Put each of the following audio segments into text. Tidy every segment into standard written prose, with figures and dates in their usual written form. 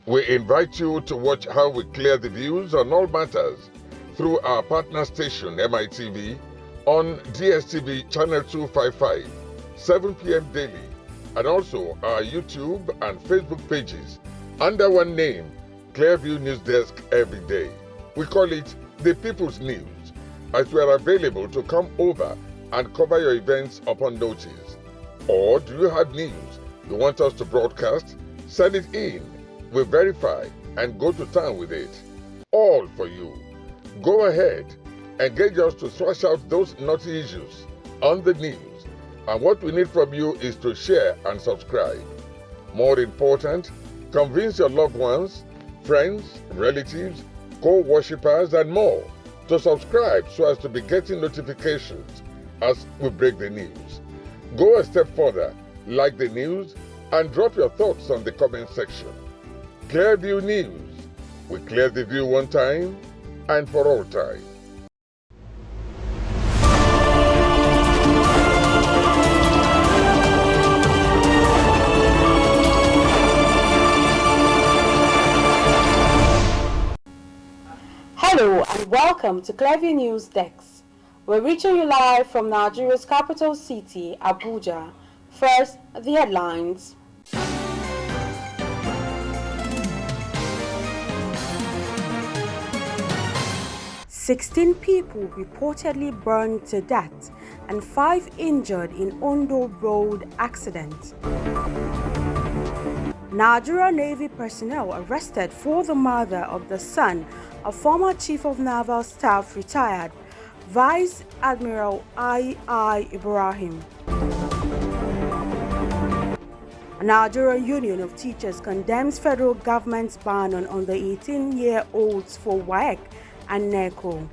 We invite you to watch how we clear the views on all matters through our partner station MITV on DSTV channel 255, 7 p.m. daily, and also our YouTube and Facebook pages under one name, Clearview News Desk every day. We call it the People's News, as we are available to come over and cover your events upon notice. Or do you have news you want us to broadcast? Send it in. We verify and go to town with it. All for you. Go ahead, engage us to thrash out those naughty issues on the news. And what we need from you is to share and subscribe. More important, convince your loved ones, friends, relatives, co-worshippers, and more to subscribe so as to be getting notifications as we break the news. Go a step further, like the news, and drop your thoughts on the comment section. Clearview News. We clear the view one time and for all time. Hello and welcome to Clearview News Desk. We're reaching you live from Nigeria's capital city, Abuja. First, the headlines. "16 people reportedly burned to death and 5 injured in Ondo road accident." Nigeria Navy personnel arrested for the murder of the son of former Chief of Naval Staff retired Vice Admiral I. Ibrahim. A Nigerian Union of Teachers condemns federal government's ban on under 18-year-olds for WAEC and NECO.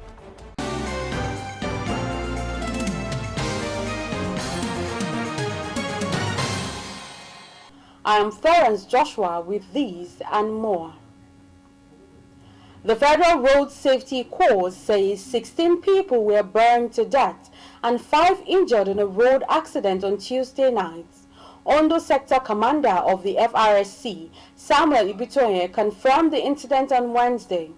I am Florence Joshua with these and more. The Federal Road Safety Corps says 16 people were burned to death and 5 injured in a road accident on Tuesday night. Ondo Sector Commander of the FRSC, Samuel Ibitoye, confirmed the incident on Wednesday.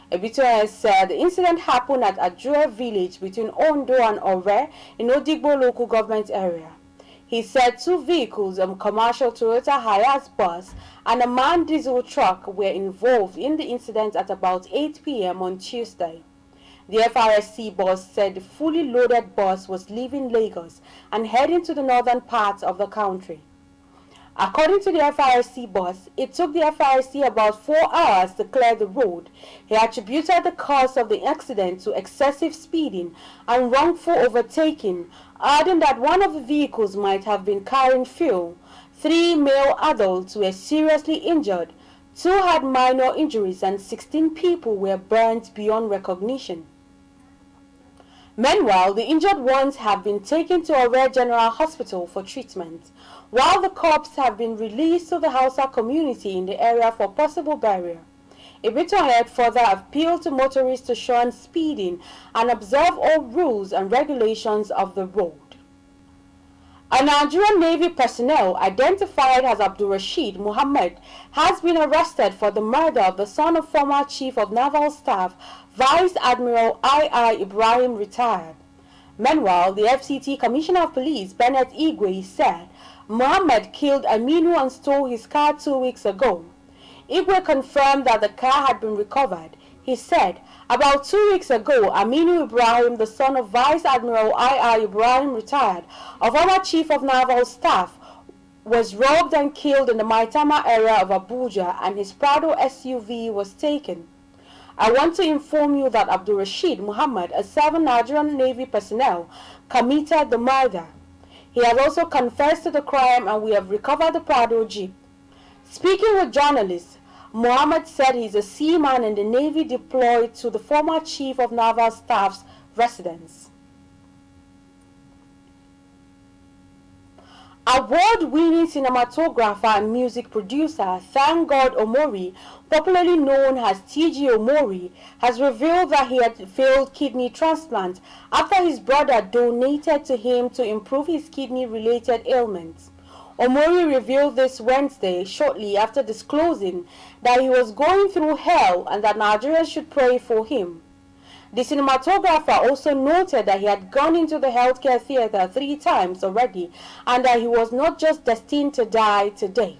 Ibitoye said the incident happened at Ajuja village between Ondo and Ore in Odigbo local government area. He said 2 vehicles, a commercial Toyota Hiace bus and a manned diesel truck, were involved in the incident at about 8 p.m. on Tuesday. The FRSC boss said the fully loaded bus was leaving Lagos and heading to the northern part of the country. According to the FRSC boss, it took the FRSC about 4 hours to clear the road. He attributed the cause of the accident to excessive speeding and wrongful overtaking, adding that one of the vehicles might have been carrying fuel. 3 male adults were seriously injured, 2 had minor injuries, and 16 people were burnt beyond recognition. Meanwhile, the injured ones have been taken to Ore General Hospital for treatment, while the corpses have been released to the Hausa community in the area for possible burial. Ibitoye further appealed to motorists to shun speeding and observe all rules and regulations of the road. A Nigerian Navy personnel identified as Abdulrasheed Muhammad has been arrested for the murder of the son of former Chief of Naval Staff Vice Admiral I. Ibrahim retired. Meanwhile, the FCT Commissioner of Police Bennett Igwe said Muhammad killed Aminu and stole his car 2 weeks ago. Igwe confirmed that the car had been recovered. He said, about 2 weeks ago, Aminu Ibrahim, the son of Vice Admiral I. Ibrahim retired, a former Chief of Naval Staff, was robbed and killed in the Maitama area of Abuja, and his Prado SUV was taken. I want to inform you that Abdulrasheed Muhammad, a 7 Nigerian Navy personnel, committed the murder. He has also confessed to the crime and we have recovered the Prado Jeep. Speaking with journalists, Muhammad said he's a seaman in the Navy deployed to the former Chief of Naval Staff's residence. Award-winning cinematographer and music producer Thank God Omori, popularly known as TG Omori, has revealed that he had failed kidney transplant after his brother donated to him to improve his kidney-related ailments. Omori revealed this Wednesday shortly after disclosing that he was going through hell and that Nigerians should pray for him. The cinematographer also noted that he had gone into the healthcare theater 3 times already and that he was not just destined to die today.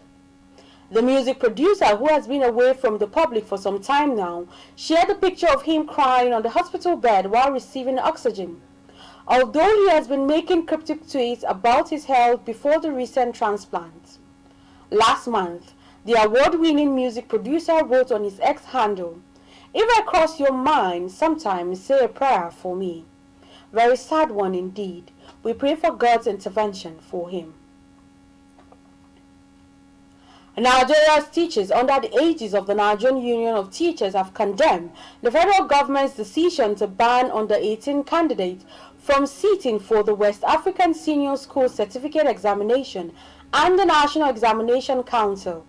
The music producer, who has been away from the public for some time now, shared a picture of him crying on the hospital bed while receiving oxygen. Although he has been making cryptic tweets about his health before the recent transplant. Last month, the award-winning music producer wrote on his X handle, "If I cross your mind, sometimes say a prayer for me." Very sad one indeed. We pray for God's intervention for him. Nigeria's teachers under the aegis of the Nigerian Union of Teachers have condemned the federal government's decision to ban under-18 candidates from sitting for the West African Senior School Certificate Examination and the National Examination Council.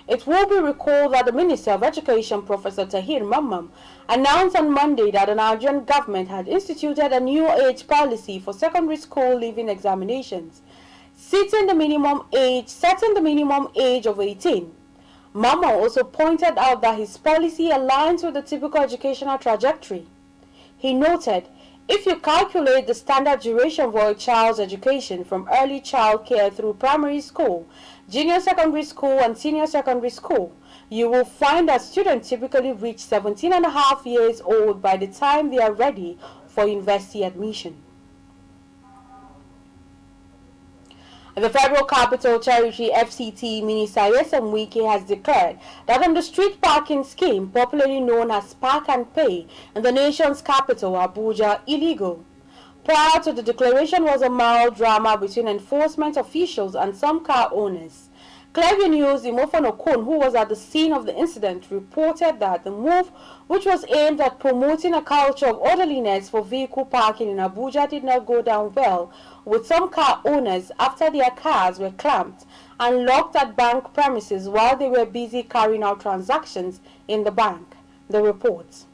It will be recalled that the Minister of Education, Professor Tahir Mamman, announced on Monday that the Nigerian government had instituted a new age policy for secondary school leaving examinations, setting the minimum age of 18. Mamman also pointed out that his policy aligns with the typical educational trajectory. He noted, if you calculate the standard duration for a child's education from early child care through primary school, junior secondary school and senior secondary school, you will find that students typically reach 17.5 years old by the time they are ready for university admission. The Federal Capital Territory FCT Minister Yesem Wike has declared that on the street parking scheme, popularly known as Park and Pay, in the nation's capital, Abuja, illegal. Prior to the declaration was a mild drama between enforcement officials and some car owners. News Imofan Okon, who was at the scene of the incident, reported that the move, which was aimed at promoting a culture of orderliness for vehicle parking in Abuja, did not go down well with some car owners after their cars were clamped and locked at bank premises while they were busy carrying out transactions in the bank. The report.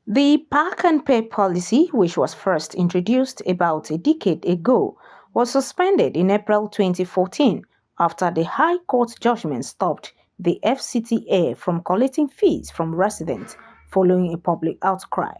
The Park and Pay policy, which was first introduced about a decade ago, was suspended in April 2014 after the High Court judgment stopped the FCTA from collecting fees from residents following a public outcry.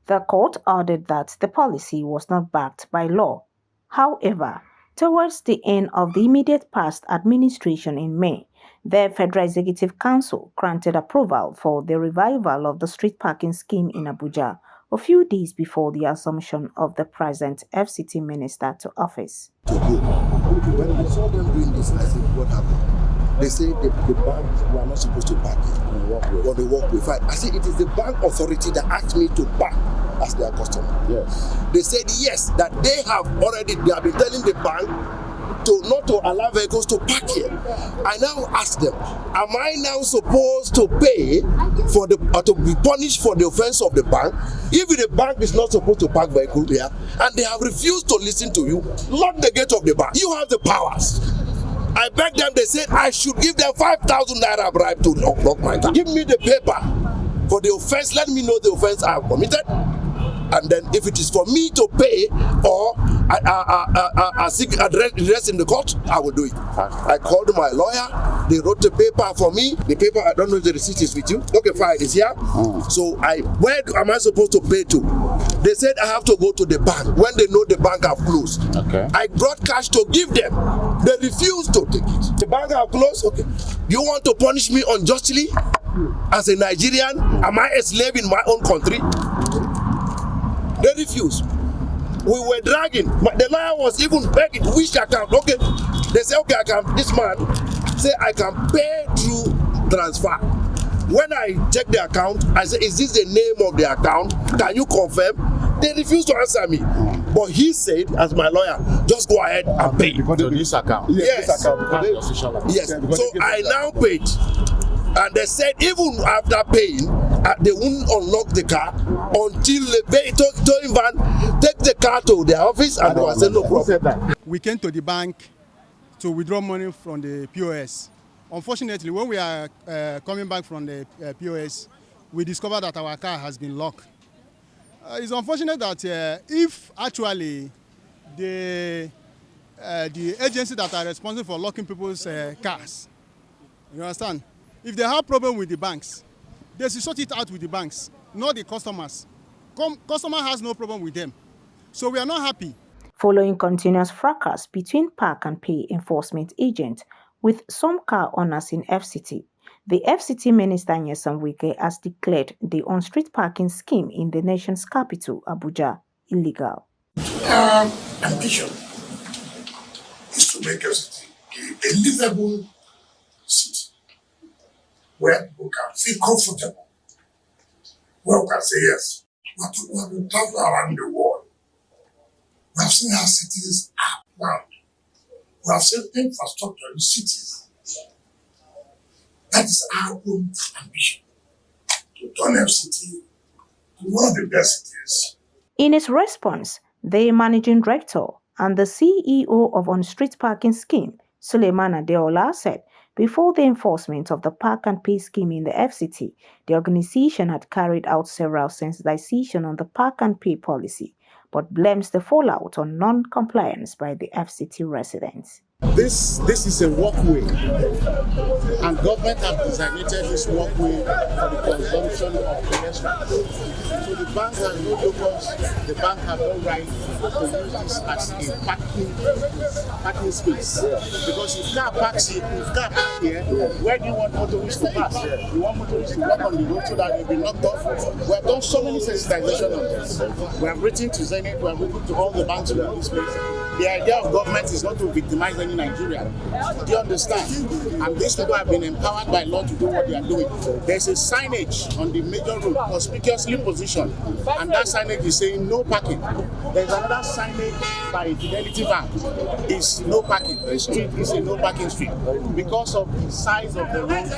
The court ordered that the policy was not backed by law. However, towards the end of the immediate past administration in May, the Federal Executive Council granted approval for the revival of the street parking scheme in Abuja a few days before the assumption of the present FCT minister to office. When we saw them doing this, I said, what happened? They say the banks were not supposed to park it on the walkway. Fine. I said, it is the bank authority that asked me to park as their customer. Yes. They said yes, that they have been telling the bank not to allow vehicles to park here. I now ask them, am I now supposed to pay for to be punished for the offense of the bank if the bank is not supposed to park vehicles here and they have refused to listen to you? Lock the gate of the bank. You have the powers. I begged them, they said I should give them 5,000 naira bribe to lock my car. Give me the paper for the offense, let me know the offense I have committed. And then if it is for me to pay or I seek address in the court, I will do it. I called my lawyer, they wrote the paper for me. The paper, I don't know if the receipt is with you. Okay, fine, it's here. So where am I supposed to pay to? They said I have to go to the bank when they know the bank have closed. Okay. I brought cash to give them. They refused to take it. The bank have closed, okay. You want to punish me unjustly? As a Nigerian, am I a slave in my own country? They refused. We were dragging. The lawyer was even begging, which account? Okay. They say, okay, this man say I can pay through transfer. When I check the account, I say, is this the name of the account? Can you confirm? They refused to answer me. But he said, as my lawyer, just go ahead and pay. Because to this account. Yes. This account, yes. So I now paid. And they said even after paying, they wouldn't unlock the car until the towing van take the car to their office and they were saying no problem. We came to the bank to withdraw money from the POS. Unfortunately, when we are coming back from the POS, we discovered that our car has been locked. It's unfortunate that if actually the the agencies that are responsible for locking people's cars. You understand? If they have problem with the banks, they should sort it out with the banks, not the customers. Customer has no problem with them. So we are not happy. Following continuous fracas between park and pay enforcement agents with some car owners in FCT, the FCT Minister Nyesom Wike has declared the on-street parking scheme in the nation's capital, Abuja, illegal. Our ambition is to make FCT a livable city where people can feel comfortable, where we can say yes. We have been traveling around the world. We have seen how cities are planned. We have seen infrastructure in cities. That is our own ambition, to turn FCT to one of the best cities. In his response, the managing director and the CEO of On-Street Parking Scheme, Suleiman Adeola, said before the enforcement of the Park and Pay scheme in the FCT, the organization had carried out several sensitization on the Park and Pay policy, but blames the fallout on non-compliance by the FCT residents. This is a walkway, and government have designated this walkway for the consumption of pedestrians. So the bank has no locus, the bank have no right to use this as a parking space. Because if car parks here, where do you want motorists to pass? You want motorists to walk on the road so that they'll be knocked off. We have done so many sensitization on this. We have written to Zenith, we have written to all the banks in this place. The idea of government is not to victimize any Nigerian. Do you understand? And these people have been empowered by law to do what they are doing. There's a signage on the major road, conspicuously positioned, and that signage is saying no parking. There's another signage by Fidelity Bank, is no parking. The street is a no parking street. Because of the size of the road,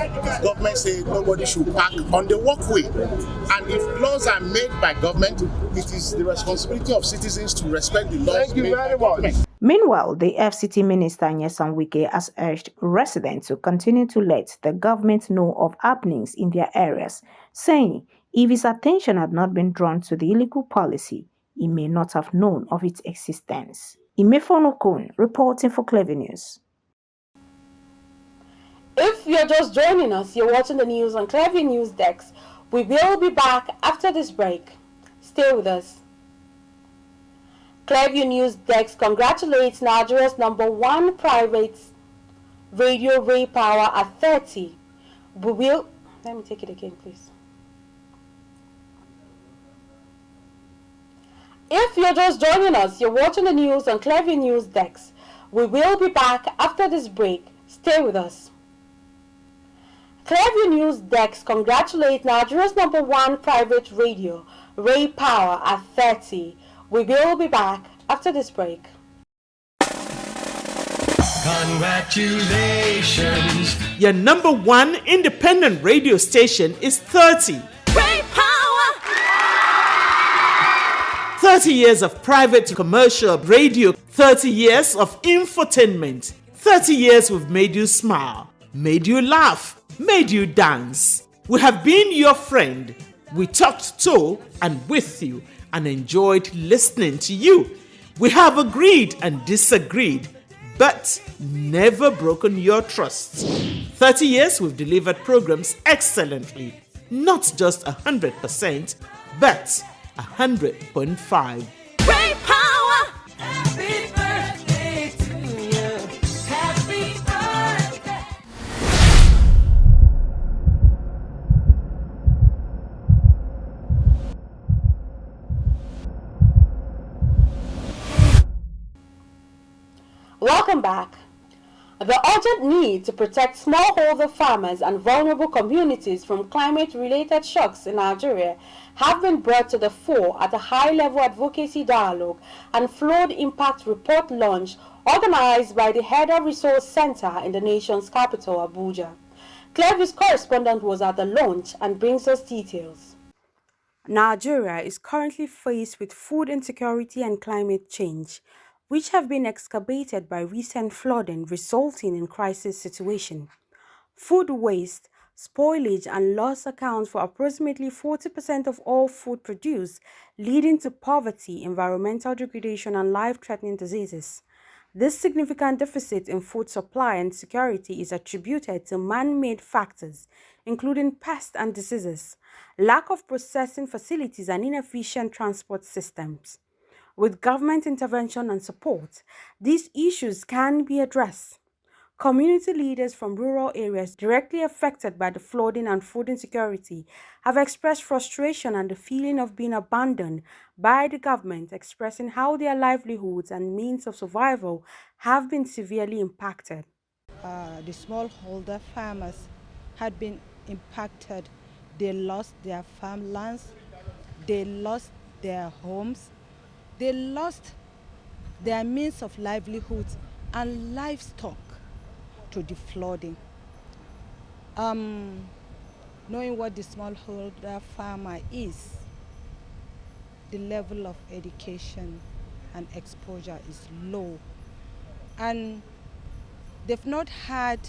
government says nobody should park on the walkway. And if laws are made by government, it is the responsibility of citizens to respect the laws made by government. Meanwhile, the FCT Minister Nyesom Wike has urged residents to continue to let the government know of happenings in their areas, saying if his attention had not been drawn to the illegal policy, he may not have known of its existence. Imefon Okon, reporting for Clever News. If you're just joining us, you're watching the news on Clever News Desk. We will be back after this break. Stay with us. Clever News Desk congratulates Nigeria's #1 private radio Raypower at 30. We will... Let me take it again, please. If you're just joining us, you're watching the news on Clever News Desk. We will be back after this break. Stay with us. Clever News Desk congratulates Nigeria's #1 private radio Raypower at 30. We will be back after this break. Congratulations! Your #1 independent radio station is 30. Raypower! 30 years of private commercial radio, 30 years of infotainment, 30 years we've made you smile, made you laugh, made you dance. We have been your friend. We talked to and with you and enjoyed listening to you. We have agreed and disagreed, but never broken your trust. 30 years we've delivered programs excellently, not just 100%, but 100.5. Raypower! Happy birthday to you. Happy birthday. Welcome back. The urgent need to protect smallholder farmers and vulnerable communities from climate-related shocks in Nigeria have been brought to the fore at a high-level advocacy dialogue and flood impact report launch organized by the Heather Resource Center in the nation's capital, Abuja. Clever's correspondent was at the launch and brings us details. Nigeria is currently faced with food insecurity and climate change, which have been exacerbated by recent flooding resulting in crisis situation. Food waste, spoilage and loss account for approximately 40% of all food produced, leading to poverty, environmental degradation and life-threatening diseases. This significant deficit in food supply and security is attributed to man-made factors, including pests and diseases, lack of processing facilities, and inefficient transport systems. With government intervention and support, these issues can be addressed. Community leaders from rural areas directly affected by the flooding and food insecurity have expressed frustration and the feeling of being abandoned by the government, expressing how their livelihoods and means of survival have been severely impacted. The smallholder farmers had been impacted. They lost their farmlands, they lost their homes, they lost their means of livelihoods and livestock to the flooding. Knowing what the smallholder farmer is, the level of education and exposure is low, and they've not had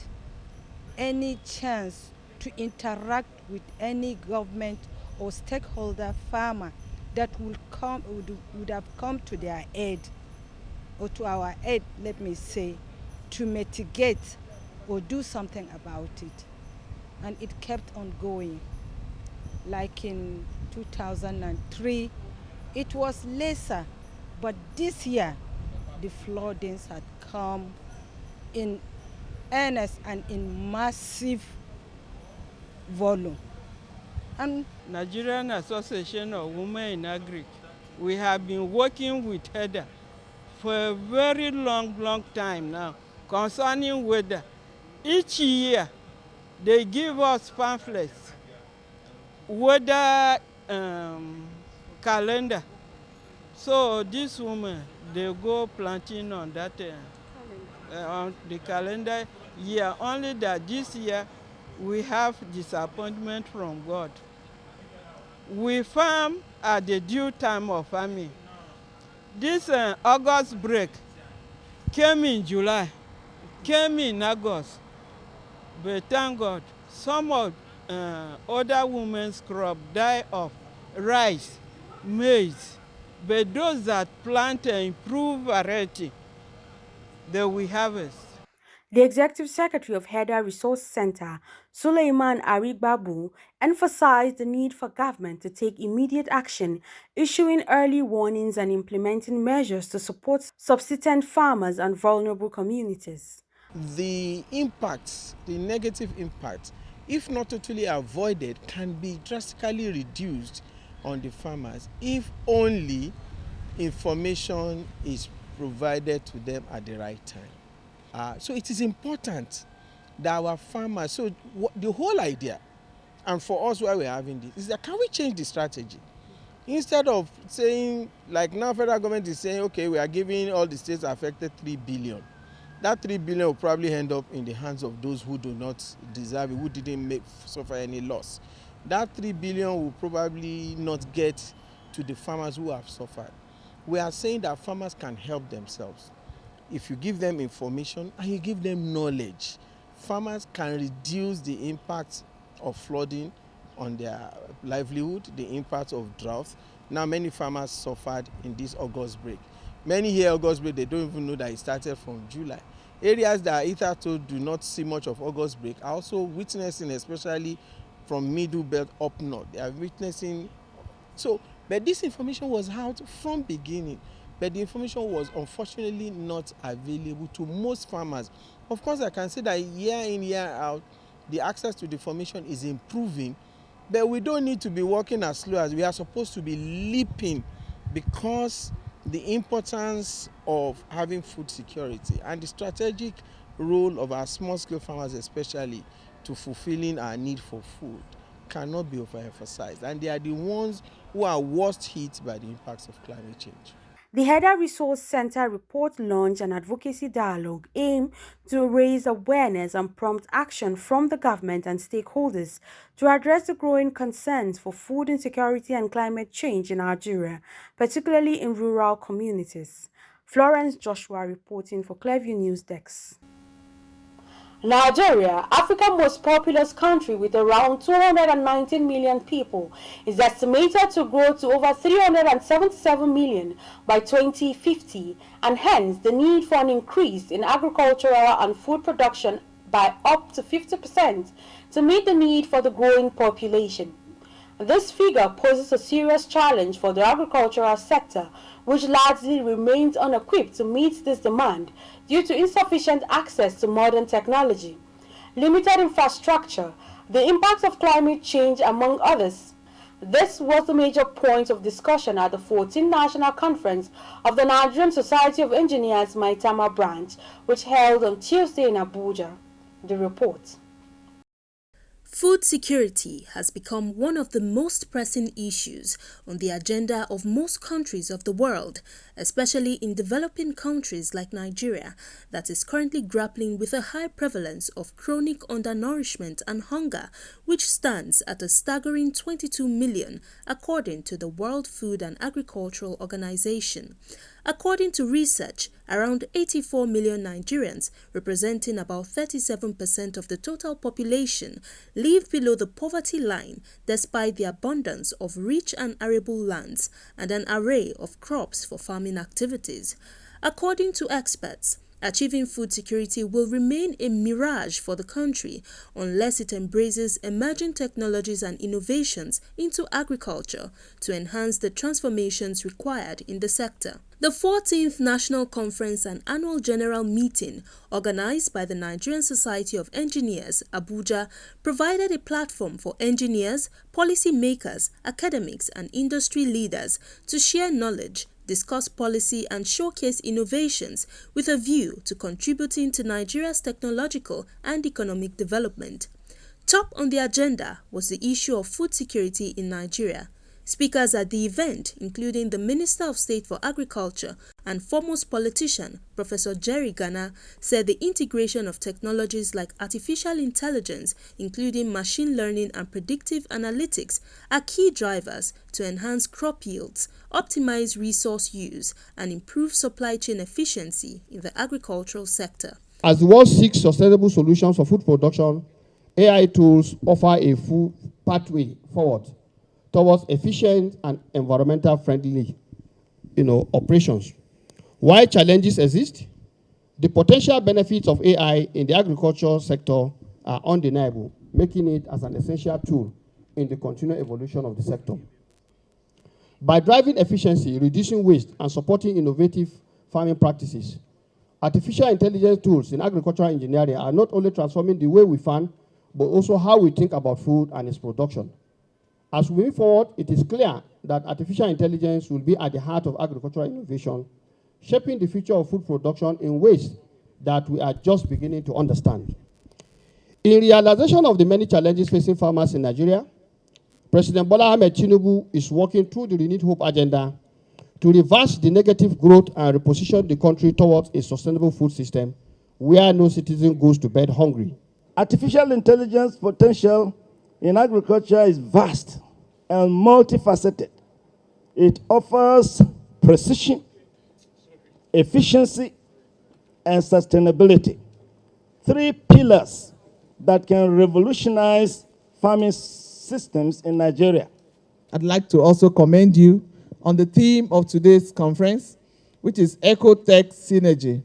any chance to interact with any government or stakeholder farmer that would have come to their aid, or to our aid, let me say, to mitigate or do something about it. And it kept on going. Like in 2003, it was lesser, but this year the floodings had come in earnest and in massive volume. And Nigerian Association of Women in Agric, we have been working with HEDA for a very long time now concerning weather. Each year they give us pamphlets, weather calendar. So these women, they go planting on that on the calendar year. Only that this year we have disappointment from God. We farm at the due time of farming. This August break came in July, came in August, but thank God some of other women's crop die of rice, maize, but those that plant and improve variety, they will harvest. The Executive Secretary of HEDA Resource Center, Suleiman Arigbabu, emphasized the need for government to take immediate action, issuing early warnings and implementing measures to support subsistence farmers and vulnerable communities. The impacts, the negative impact, if not totally avoided, can be drastically reduced on the farmers if only information is provided to them at the right time. So it is important that our farmers, so the whole idea, and for us why we're having this, is that can we change the strategy? Instead of saying, like now federal government is saying, okay, we are giving all the states affected 3 billion. That 3 billion will probably end up in the hands of those who do not deserve it, who didn't suffer any loss. That 3 billion will probably not get to the farmers who have suffered. We are saying that farmers can help themselves. If you give them information and you give them knowledge, farmers can reduce the impact of flooding on their livelihood, the impact of drought. Now many farmers suffered in this August break. Many here August break, they don't even know that it started from July. Areas that hitherto do not see much of August break are also witnessing, especially from middle belt up north. They are witnessing. So, but this information was out from beginning. But the information was unfortunately not available to most farmers. Of course, I can say that year in, year out, the access to the information is improving, but we don't need to be working as slow as we are supposed to be leaping, because the importance of having food security and the strategic role of our small-scale farmers, especially to fulfilling our need for food, cannot be overemphasized. And they are the ones who are worst hit by the impacts of climate change. The HEDA Resource Center report launched an advocacy dialogue aimed to raise awareness and prompt action from the government and stakeholders to address the growing concerns for food insecurity and climate change in Nigeria, particularly in rural communities. Florence Joshua reporting for Clearview News Desk. Nigeria, Africa's most populous country with around 219 million people, is estimated to grow to over 377 million by 2050, and hence the need for an increase in agricultural and food production by up to 50% to meet the need for the growing population. This figure poses a serious challenge for the agricultural sector, which largely remains unequipped to meet this demand due to insufficient access to modern technology, limited infrastructure, the impact of climate change, among others. This was the major point of discussion at the 14th National Conference of the Nigerian Society of Engineers Maitama branch, which held on Tuesday in Abuja. The report. Food security has become one of the most pressing issues on the agenda of most countries of the world, especially in developing countries like Nigeria, that is currently grappling with a high prevalence of chronic undernourishment and hunger, which stands at a staggering 22 million, according to the World Food and Agricultural Organization. According to research, around 84 million Nigerians, representing about 37% of the total population, live below the poverty line despite the abundance of rich and arable lands and an array of crops for farming activities. According to experts, achieving food security will remain a mirage for the country unless it embraces emerging technologies and innovations into agriculture to enhance the transformations required in the sector. The 14th National Conference and Annual General Meeting, organized by the Nigerian Society of Engineers, Abuja, provided a platform for engineers, policy makers, academics, and industry leaders to share knowledge, discuss policy, and showcase innovations with a view to contributing to Nigeria's technological and economic development. Top on the agenda was the issue of food security in Nigeria. Speakers at the event, including the Minister of State for Agriculture and foremost politician, Professor Jerry Gana, said the integration of technologies like artificial intelligence, including machine learning and predictive analytics, are key drivers to enhance crop yields, optimize resource use, and improve supply chain efficiency in the agricultural sector. As the world seeks sustainable solutions for food production, AI tools offer a full pathway forward towards efficient and environmental friendly operations. While challenges exist, the potential benefits of AI in the agricultural sector are undeniable, making it as an essential tool in the continued evolution of the sector. By driving efficiency, reducing waste, and supporting innovative farming practices, artificial intelligence tools in agricultural engineering are not only transforming the way we farm, but also how we think about food and its production. As we move forward, it is clear that artificial intelligence will be at the heart of agricultural innovation, shaping the future of food production in ways that we are just beginning to understand. In realization of the many challenges facing farmers in Nigeria, President Bola Ahmed Tinubu is working through the Renewed Hope agenda to reverse the negative growth and reposition the country towards a sustainable food system where no citizen goes to bed hungry. Artificial intelligence potential in agriculture is vast and multifaceted. It offers precision, efficiency, and sustainability. Three pillars that can revolutionize farming systems in Nigeria. I'd like to also commend you on the theme of today's conference, which is Ecotech Synergy,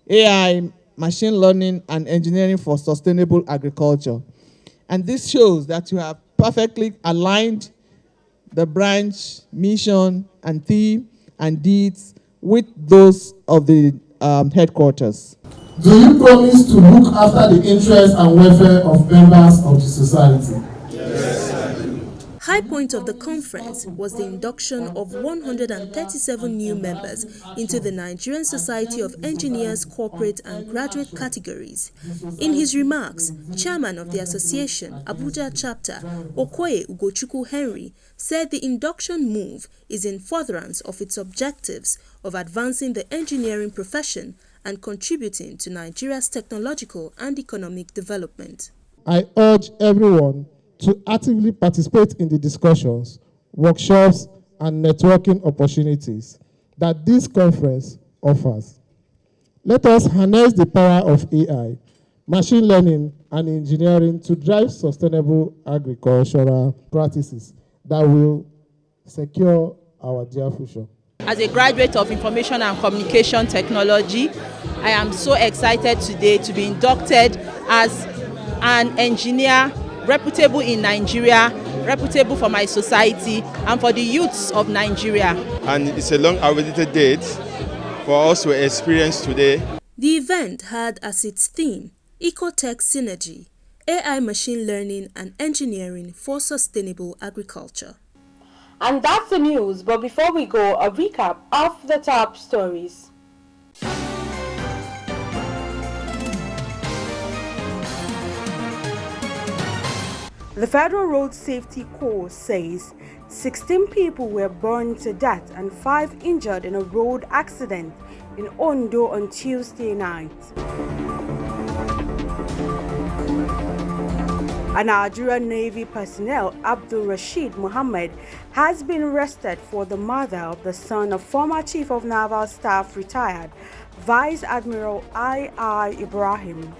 AI, Machine Learning, and Engineering for Sustainable Agriculture. And this shows that you have perfectly aligned the branch, mission, and theme and deeds with those of the headquarters. Do you promise to look after the interests and welfare of members of the society? Yes, I do. High point of the conference was the induction of 137 new members into the Nigerian Society of Engineers corporate and graduate categories. In his remarks, Chairman of the Association, Abuja Chapter, Okoye Ugochukwu Henry, said the induction move is in furtherance of its objectives of advancing the engineering profession and contributing to Nigeria's technological and economic development. I urge everyone to actively participate in the discussions, workshops, and networking opportunities that this conference offers. Let us harness the power of AI machine learning, and engineering to drive sustainable agricultural practices that will secure our dear future. As a graduate of Information and Communication Technology, I am so excited today to be inducted as an engineer reputable in Nigeria, reputable for my society and for the youths of Nigeria. And it's a long-awaited date for us to experience today. The event had as its theme Ecotech Synergy, AI Machine Learning and Engineering for Sustainable Agriculture. And that's the news, but before we go, a recap of the top stories. The Federal Road Safety Corps says 16 people were burned to death and 5 injured in a road accident in Ondo on Tuesday night. A Nigerian Navy personnel, Abdul Rashid Muhammad, has been arrested for the murder of the son of former Chief of Naval Staff retired Vice Admiral I.I. Ibrahim.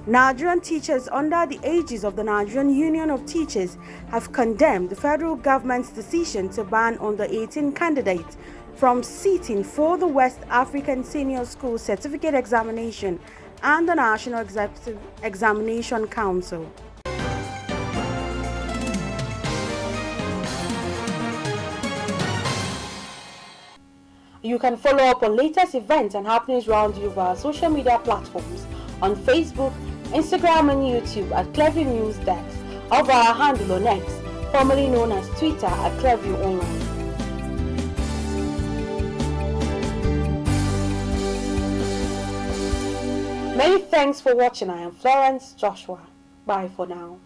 Nigerian teachers under the aegis of the Nigerian Union of Teachers have condemned the federal government's decision to ban under 18 candidates from seating for the West African Senior School Certificate Examination and the National Executive Examination Council. You can follow up on latest events and happenings around you via social media platforms on Facebook, Instagram and YouTube at Clearview News Desk, or via our handle on X, formerly known as Twitter at Clearview Online. Many thanks for watching. I am Florence Joshua. Bye for now.